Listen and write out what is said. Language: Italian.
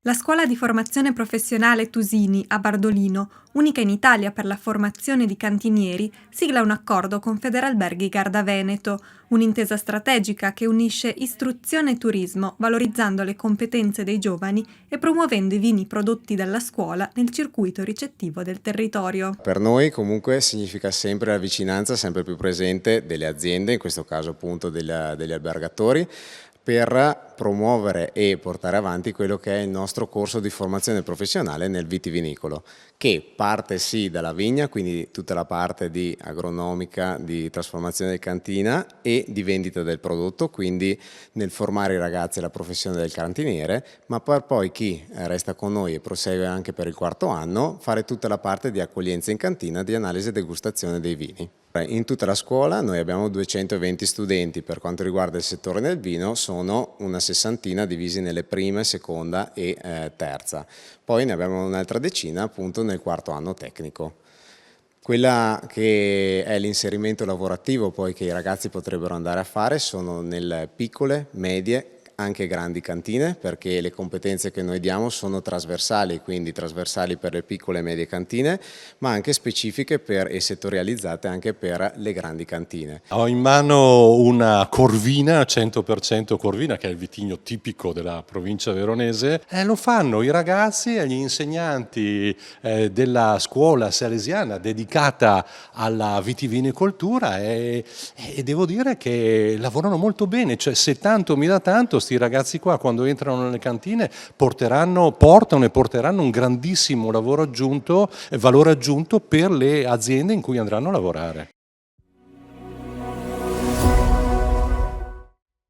La scuola di formazione professionale Tusini a Bardolino, unica in Italia per la formazione di cantinieri, sigla un accordo con Federalberghi Garda Veneto, un'intesa strategica che unisce istruzione e turismo, valorizzando le competenze dei giovani e promuovendo i vini prodotti dalla scuola nel circuito ricettivo del territorio. Per noi comunque significa sempre la vicinanza sempre più presente delle aziende, in questo caso appunto degli albergatori, per promuovere e portare avanti quello che è il nostro corso di formazione professionale nel vitivinicolo, che parte sì dalla vigna, quindi tutta la parte di agronomica, di trasformazione del cantina e di vendita del prodotto, quindi nel formare i ragazzi alla professione del cantiniere, ma per poi chi resta con noi e prosegue anche per il quarto anno, fare tutta la parte di accoglienza in cantina, di analisi e degustazione dei vini. In tutta la scuola noi abbiamo 220 studenti, per quanto riguarda il settore del vino sono una sessantina divisi nelle prime, seconda e terza. Poi ne abbiamo un'altra decina appunto nel quarto anno tecnico. Quella che è l'inserimento lavorativo poi che i ragazzi potrebbero andare a fare sono nelle piccole, medie, anche grandi cantine, perché le competenze che noi diamo sono trasversali, quindi trasversali per le piccole e medie cantine, ma anche specifiche e settorializzate anche per le grandi cantine. Ho in mano una Corvina, 100% Corvina, che è il vitigno tipico della provincia veronese. Lo fanno i ragazzi e gli insegnanti della scuola salesiana dedicata alla vitivinicoltura e devo dire che lavorano molto bene, cioè se tanto mi dà tanto, sti ragazzi qua quando entrano nelle cantine portano e porteranno un grandissimo lavoro aggiunto, valore aggiunto per le aziende in cui andranno a lavorare.